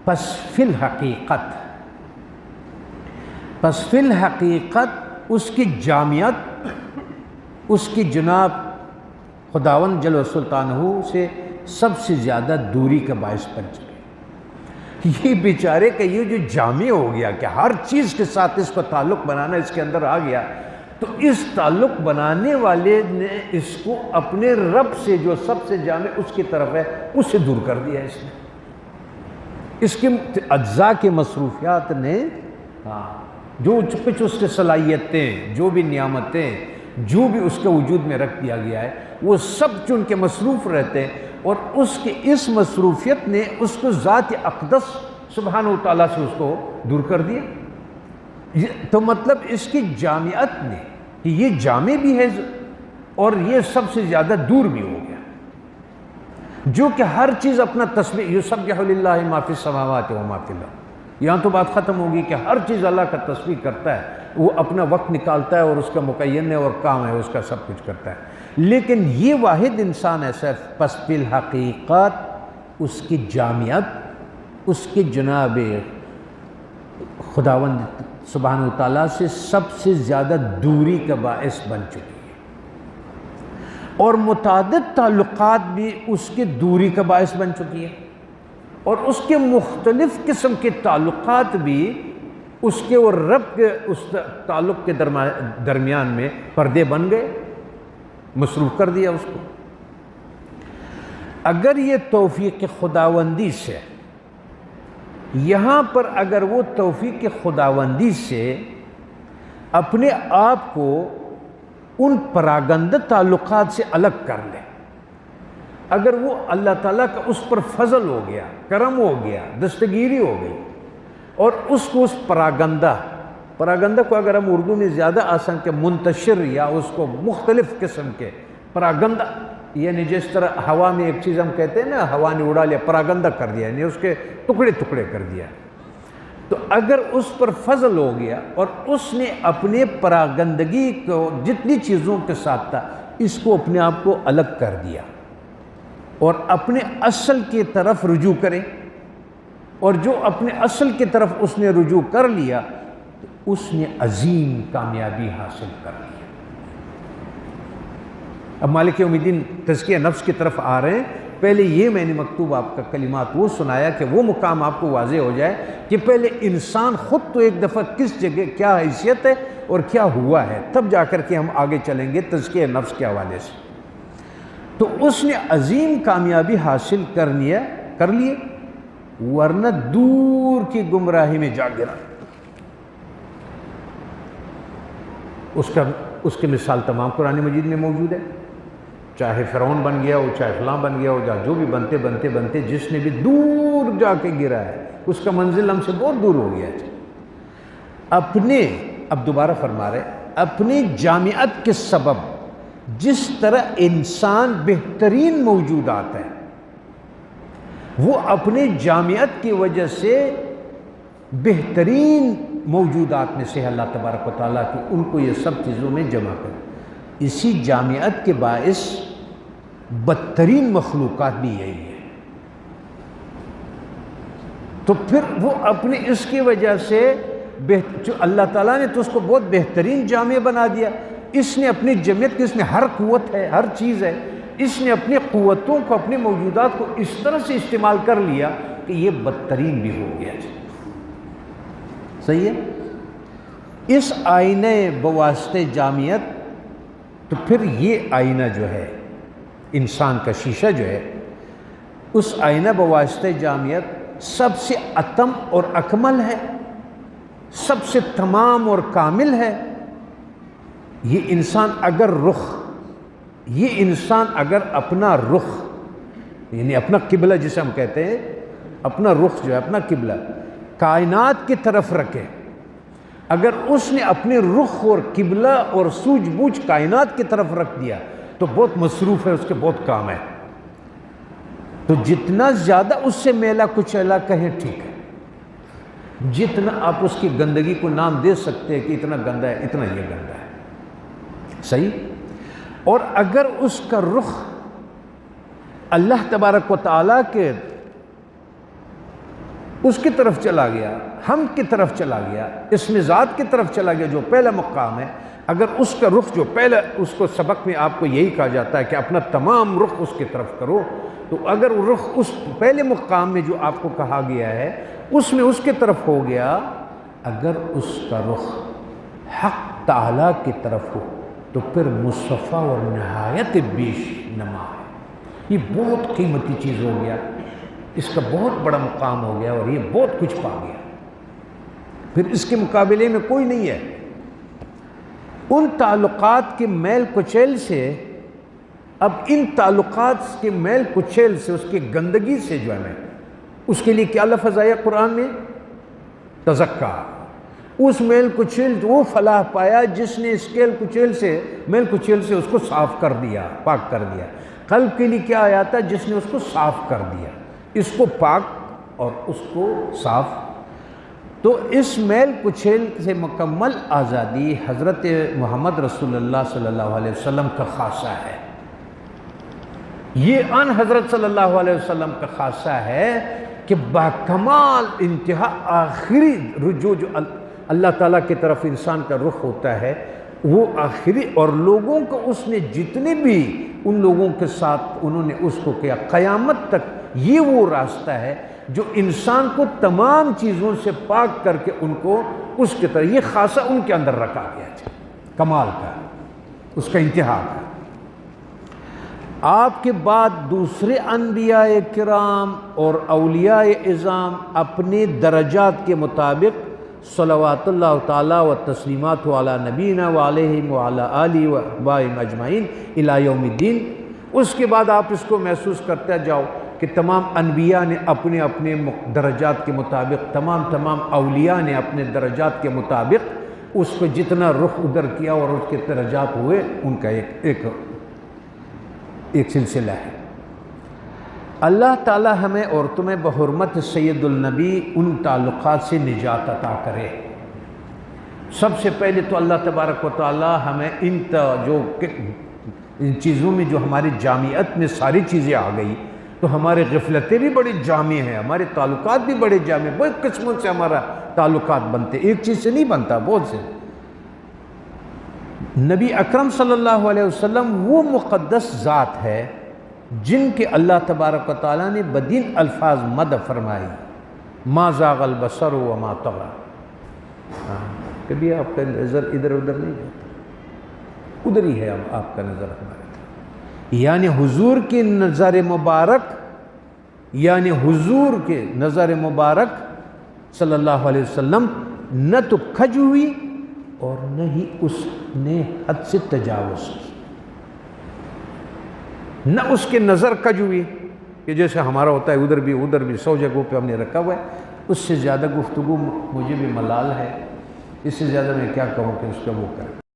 پس فی الحقیقت اس کی جامعت اس کی جناب خداوند جل سلطانہ سے سب سے زیادہ دوری کا باعث بن چکے۔ یہ بیچارے کا یہ جو جامع ہو گیا کہ ہر چیز کے ساتھ اس کو تعلق بنانا اس کے اندر آ گیا، تو اس تعلق بنانے والے نے اس کو اپنے رب سے جو سب سے جامع اس کی طرف ہے اس سے دور کر دیا۔ اس نے اس کے اجزاء کے مصروفیات نے جو کچھ اس کے صلاحیتیں، جو بھی نعمتیں، جو بھی اس کے وجود میں رکھ دیا گیا ہے، وہ سب چن کے مصروف رہتے ہیں، اور اس کی اس مصروفیت نے اس کو ذات اقدس سبحانہ و تعالیٰ سے اس کو دور کر دیا۔ تو مطلب اس کی جامعت نے کہ یہ جامع بھی ہے اور یہ سب سے زیادہ دور بھی ہو گیا، جو کہ ہر چیز اپنا تسبیح یسبح للہ ما فی السماوات و ما فی الارض، یہاں تو بات ختم ہوگی کہ ہر چیز اللہ کا تسبیح کرتا ہے، وہ اپنا وقت نکالتا ہے اور اس کا مقین ہے اور کام ہے اس کا سب کچھ کرتا ہے، لیکن یہ واحد انسان ایسا ہے پس فی الحقیقت اس کی جامعت اس کی جناب خداوند سبحانہ وتعالیٰ سے سب سے زیادہ دوری کا باعث بن چکی ہے، اور متعدد تعلقات بھی اس کی دوری کا باعث بن چکی ہے، اور اس کے مختلف قسم کے تعلقات بھی اس کے اور رب کے اس تعلق کے درمیان میں پردے بن گئے، مصروف کر دیا اس کو۔ اگر یہ توفیق خداوندی سے یہاں پر اگر وہ توفیق خداوندی سے اپنے آپ کو ان پراگندہ تعلقات سے الگ کر لے، اگر وہ اللہ تعالیٰ کا اس پر فضل ہو گیا، کرم ہو گیا، دستگیری ہو گئی، اور اس کو اس پراگندہ کو اگر ہم اردو میں زیادہ آسان کہ منتشر یا اس کو مختلف قسم کے پراگندہ، یعنی جس طرح ہوا میں ایک چیز ہم کہتے ہیں نا ہوا نے اڑا لیا، پراگندہ کر دیا، یعنی اس کے ٹکڑے ٹکڑے کر دیا، تو اگر اس پر فضل ہو گیا اور اس نے اپنے پراگندگی کو جتنی چیزوں کے ساتھ تھا اس کو اپنے آپ کو الگ کر دیا اور اپنے اصل کی طرف رجوع کرے، اور جو اپنے اصل کی طرف اس نے رجوع کر لیا تو اس نے عظیم کامیابی حاصل کر لی۔ اب مالک یوم الدین تزکیہ نفس کی طرف آ رہے ہیں، پہلے یہ میں نے مکتوب آپ کا کلمات وہ سنایا کہ وہ مقام آپ کو واضح ہو جائے کہ پہلے انسان خود تو ایک دفعہ کس جگہ کیا حیثیت ہے اور کیا ہوا ہے، تب جا کر کے ہم آگے چلیں گے تزکیہ نفس کے حوالے سے۔ تو اس نے عظیم کامیابی حاصل کر لیے، ورنہ دور کی گمراہی میں جا گرا۔ اس کی مثال تمام قرآن مجید میں موجود ہے، چاہے فرعون بن گیا ہو، چاہے فلاں بن گیا ہو، جو بھی بنتے جس نے بھی دور جا کے گرا ہے اس کا منزل ہم سے بہت دور ہو گیا ہے۔ اب دوبارہ فرما رہے اپنی جامعت کے سبب جس طرح انسان بہترین موجودات ہے وہ اپنے جامعت کی وجہ سے بہترین موجودات میں سے اللہ تبارک و تعالیٰ کی ان کو یہ سب چیزوں میں جمع کر، اسی جامعت کے باعث بدترین مخلوقات بھی یہی ہے، تو پھر وہ اپنے اس کی وجہ سے جو اللہ تعالیٰ نے تو اس کو بہت بہترین جامع بنا دیا، اس نے اپنی جمعیت کی، اس میں ہر قوت ہے، ہر چیز ہے، اس نے اپنی قوتوں کو اپنی موجودات کو اس طرح سے استعمال کر لیا کہ یہ بدترین بھی ہو گیا۔ صحیح ہے؟ اس آئینہ بواسطہ جامعت، تو پھر یہ آئینہ جو ہے انسان کا شیشہ جو ہے، اس آئینہ بواسطہ جامعت سب سے اتم اور اکمل ہے، سب سے تمام اور کامل ہے۔ یہ انسان اگر اپنا رخ یعنی اپنا قبلہ جسے ہم کہتے ہیں، اپنا رخ جو ہے اپنا قبلہ کائنات کی طرف رکھے، اگر اس نے اپنے رخ اور قبلہ اور سوجھ بوجھ کائنات کی طرف رکھ دیا تو بہت مصروف ہے، اس کے بہت کام ہے، تو جتنا زیادہ اس سے میلا کچیلا کہیں ٹھیک ہے، جتنا آپ اس کی گندگی کو نام دے سکتے ہیں کہ اتنا گندا ہے، اتنا یہ گندا ہے، صحیح۔ اور اگر اس کا رخ اللہ تبارک و تعالیٰ کے اس کی طرف چلا گیا، ہم کی طرف چلا گیا، اسم ذات کی طرف چلا گیا جو پہلا مقام ہے، اگر اس کا رخ جو پہلا، اس کو سبق میں آپ کو یہی کہا جاتا ہے کہ اپنا تمام رخ اس کی طرف کرو، تو اگر رخ اس پہلے مقام میں جو آپ کو کہا گیا ہے اس میں اس کی طرف ہو گیا، اگر اس کا رخ حق تعالیٰ کی طرف ہو تو پھر مصطفیٰ اور نہایت بیش نما ہے۔ یہ بہت قیمتی چیز ہو گیا، اس کا بہت بڑا مقام ہو گیا اور یہ بہت کچھ پا گیا، پھر اس کے مقابلے میں کوئی نہیں ہے۔ ان تعلقات کے میل کچیل سے، اب ان تعلقات کے میل کچیل سے، اس کی گندگی سے جو ہے اس کے لیے کیا لفظ آیا قرآن میں؟ تزکا۔ اس میل کچیل وہ فلاح پایا جس نے اس میل کچیل سے اس کو صاف کر دیا، پاک کر دیا۔ قلب کے لیے کیا آیا تھا؟ جس نے اس کو صاف کر دیا، اس کو پاک اور اس کو صاف۔ تو اس میل کچیل سے مکمل آزادی حضرت محمد رسول اللہ صلی اللہ علیہ وسلم کا خاصہ ہے۔ یہ ان حضرت صلی اللہ علیہ وسلم کا خاصہ ہے کہ باکمال انتہا آخری رجوع جو اللہ تعالیٰ کی طرف انسان کا رخ ہوتا ہے وہ آخری، اور لوگوں کو اس نے جتنے بھی ان لوگوں کے ساتھ انہوں نے اس کو کیا قیامت تک، یہ وہ راستہ ہے جو انسان کو تمام چیزوں سے پاک کر کے ان کو اس کی طرح، یہ خاصہ ان کے اندر رکھا گیا ہے کمال کا، اس کا انتہا کا۔ آپ کے بعد دوسرے انبیاء کرام اور اولیاء اعظام اپنے درجات کے مطابق صلوات اللہ تعالیٰ و تسلیمات علی نبینا و علیہم و علی آلہ و اتباعہم اجمعین الی یوم الدین۔ اس کے بعد آپ اس کو محسوس کرتے جاؤ کہ تمام انبیاء نے اپنے اپنے درجات کے مطابق، تمام اولیاء نے اپنے درجات کے مطابق اس کو جتنا رخ ادھر کیا اور اس کے درجات ہوئے، ان کا ایک سلسلہ ہے۔ اللہ تعالی ہمیں اور تمہیں بحرمت سید النبی ان تعلقات سے نجات عطا کرے۔ سب سے پہلے تو اللہ تبارک و تعالی ہمیں ان چیزوں میں جو ہماری جامعت میں ساری چیزیں آ گئی تو ہمارے غفلتیں بھی بڑی جامع ہیں، ہمارے تعلقات بھی بڑے جامع، بہت قسموں سے ہمارا تعلقات بنتے، ایک چیز سے نہیں بنتا، بہت سے۔ نبی اکرم صلی اللہ علیہ وسلم وہ مقدس ذات ہے جن کے اللہ تبارک و تعالیٰ نے بدین الفاظ مدح فرمائی، ما زاغ البصر وما طغى۔ کبھی آپ کا نظر ادھر ادھر نہیں جاتا، ادھر ہی ہے آپ کا نظر ہمارے طرف، یعنی حضور کی نظر مبارک، یعنی حضور کے نظر مبارک صلی اللہ علیہ وسلم نہ تو کھج ہوئی اور نہ ہی اس نے حد سے تجاوز کی، نہ اس کے نظر کج ہوئی کہ جیسے ہمارا ہوتا ہے ادھر بھی 100 جگہوں پہ ہم نے رکھا ہوا ہے۔ اس سے زیادہ گفتگو مجھے بھی ملال ہے، اس سے زیادہ میں کیا کہوں کہ اس کا وہ کریں۔